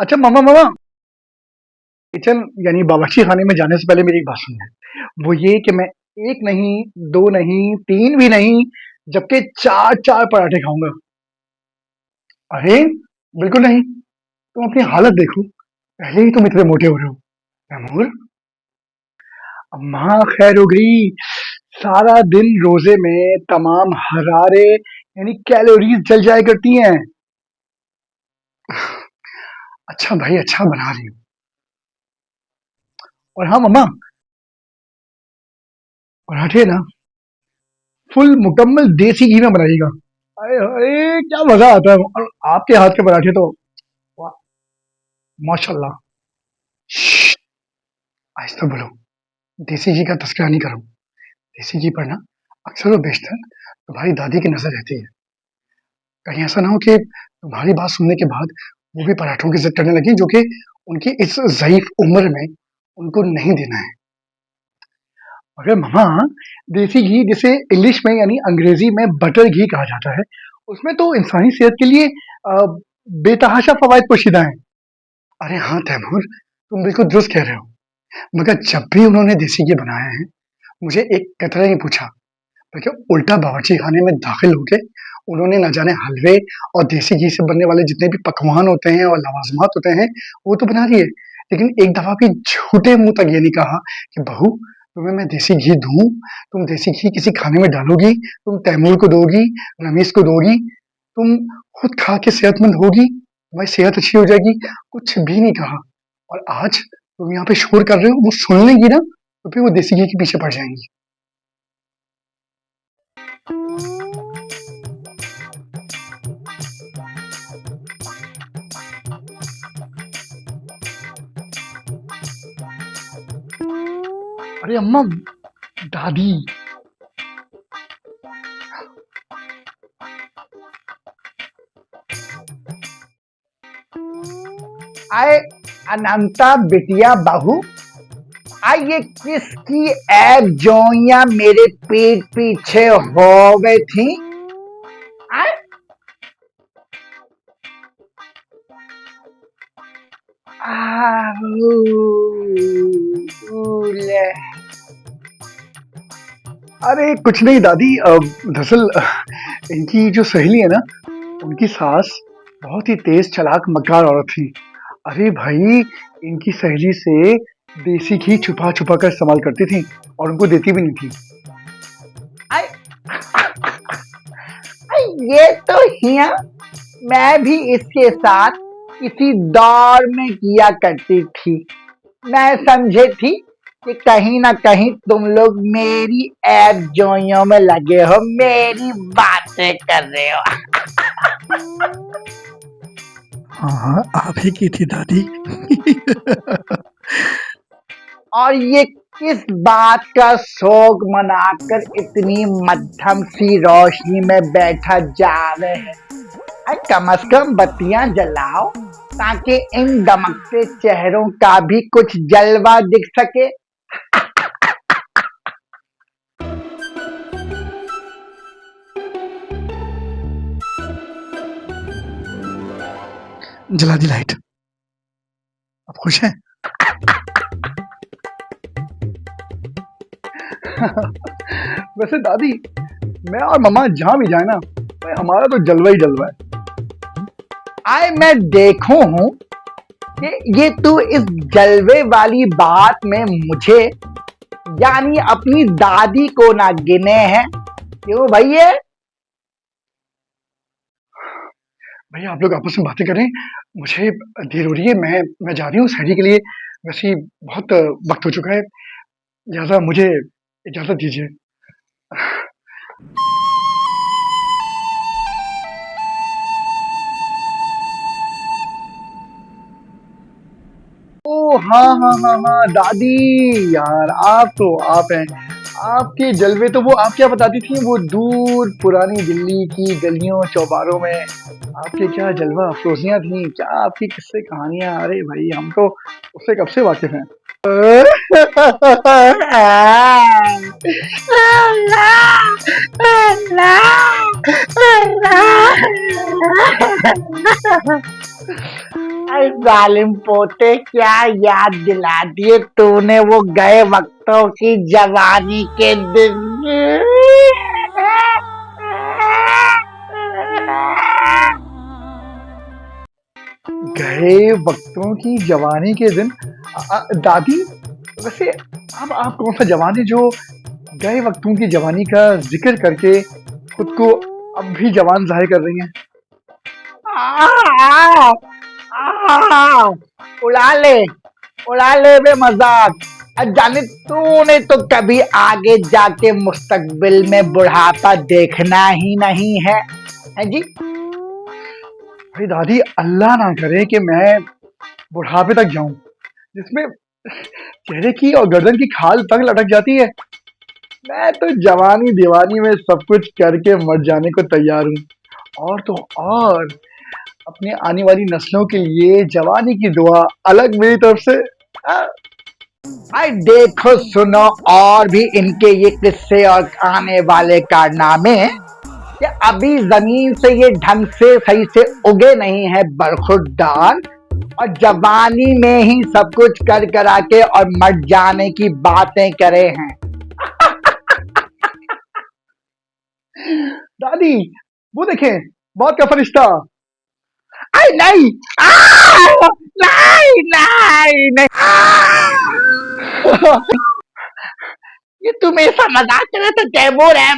अच्छा मामा मामा, किचन यानी बावर्ची खाने में जाने से पहले मेरी एक बात सुनिए। वो ये कि मैं एक नहीं, दो नहीं, तीन भी नहीं, जबकि चार चार पराठे खाऊंगा। अरे बिल्कुल नहीं। तुम अपनी हालत देखो, पहले ही तुम इतने मोटे हो रहे हो। तैमूर, अम्मा खैर हो गई। सारा दिन रोजे में तमाम हरारे यानी कैलोरीज जल जाया करती हैं। अच्छा भाई, अच्छा बना रही हूँ। और हाँ मम्मा, पराठे ना फुल मुकम्मल देसी घी में बनाइएगा। अरे अरे क्या मजा आता है। और आपके हाथ के पराठे तो वाह, माशाल्लाह। श्श्श, आहिस्ता बोलो। देसी घी का तस्करा नहीं करो। देसी घी पर ना अक्सर और बेशतर तुम्हारी दादी की नजर रहती है। कहीं ऐसा ना हो कि तुम्हारी बात सुनने के बाद वो भी पराठों की जिद करने लगी, जो कि उनकी इस ज़ईफ उम्र में उनको नहीं देना है। अरे मामा, देसी घी जिसे इंग्लिश में यानी अंग्रेजी में बटर घी कहा जाता है, उसमें तो इंसानी सेहत के लिए बेतहाशा फवायद पोशीदा हैं। अरे हाँ तैमूर, तुम बिल्कुल दुरुस्त कह रहे हो। मगर जब भी उन्होंने देसी घी बनाया है, मुझे एक कतरा नहीं पूछा, बल्कि उल्टा बावर्ची खाने में दाखिल होके उन्होंने न जाने हलवे और देसी घी से बनने वाले जितने भी पकवान होते हैं और लवाजमात होते हैं, वो तो बना दिए। लेकिन एक दफा भी झूठे मुंह तक ये नहीं कहा कि बहू, तुम्हें मैं देसी घी दूं, तुम देसी घी किसी खाने में डालोगी, तुम तैमूर को दोगी, रमीज को दोगी, तुम खुद खा के सेहतमंद होगी, तुम्हारी सेहत अच्छी हो जाएगी। कुछ भी नहीं कहा। और आज तुम यहाँ पे शोर कर रहे हो, वो सुन लेंगी ना तो फिर वो देसी घी के पीछे पड़ जाएंगी। अरे अम्मा, दादी। आए अनंता बिटिया बहू, ये किसकी ऐब जोइयां मेरे पीठ पीछे हो गई थी। आए आहू, ले। अरे कुछ नहीं दादी, दरअसल इनकी जो सहेली है ना, उनकी सास बहुत ही तेज चालाक मक्कार औरत थी। अरे भाई, इनकी सहेली से देसी घी छुपा छुपा कर इस्तेमाल करती थी और उनको देती भी नहीं थी। आए, ये तो हिया मैं भी इसके साथ इसी दौर में किया करती थी। मैं समझे थी कि कहीं ना कहीं तुम लोग मेरी ऐब जोइयों में लगे हो, मेरी बातें कर रहे हो। हाँ हाँ, आप ही की थी दादी। और ये किस बात का शौक मनाकर इतनी मध्यम सी रोशनी में बैठा जा रहे हैं। कम से कम बत्तियां जलाओ ताकि इन दमकते चेहरों का भी कुछ जलवा दिख सके। जला दी लाइट। आप खुश हैं? वैसे दादी, मैं और मम्मा जहाँ भी जाए ना, भाई हमारा तो जलवा ही जलवा है। मैं देखूं हूं कि ये तू इस जलवे वाली बात में मुझे यानी अपनी दादी को ना गिने हैं। क्यों भैया? भैया आप लोग आपस में बातें करें, मुझे देर हो रही है। मैं जा रही हूँ शहरी के लिए। वैसे ही बहुत वक्त हो चुका है। लिहाजा मुझे इजाजत दीजिए। ओ हाँ हाँ हाँ हाँ दादी, यार आप तो आप हैं। आपके जलवे तो वो आप क्या बताती थी, वो दूर पुरानी दिल्ली की गलियों चौबारों में आपके क्या जलवा अफरोजियां थी, क्या आपकी किस्से कहानियां। अरे भाई, हम तो उससे कब से वाकिफ हैं। अरे जालिम पोते, क्या याद दिला दिए तूने वो गए वक्तों की जवानी के दिन। गए वक्तों की जवानी के दिन। दादी, वैसे अब आप कौन सा जवान है जो गए वक्तों की जवानी का जिक्र करके खुद को अब भी जवान जाहिर कर रही हैं? आ, आ, उड़ा ले, उड़ा ले बे मजाक। जाने तूने तो कभी आगे जाके मुस्तकबिल में बुढ़ापा देखना ही नहीं है जी। अरे दादी, अल्लाह ना करे कि मैं बुढ़ापे तक जाऊं जिसमें चेहरे की और गर्दन की खाल तक लटक जाती है। मैं तो जवानी दीवानी में सब कुछ करके मर जाने को तैयार हूँ। और तो और अपने आने वाली नस्लों के लिए जवानी की दुआ अलग मेरी तरफ से। आ, भाई देखो सुनो, और भी इनके ये किस्से और आने वाले कारनामे कि अभी जमीन से ये ढंग से सही से उगे नहीं है बरखुरदार, और जवानी में ही सब कुछ कर करा के और मर जाने की बातें करे हैं। दादी, वो देखें, मौत का फरिश्ता। अरे नहीं, नहीं नहीं नहीं, ये तुम ऐसा मजाक करे तो तैमूर है।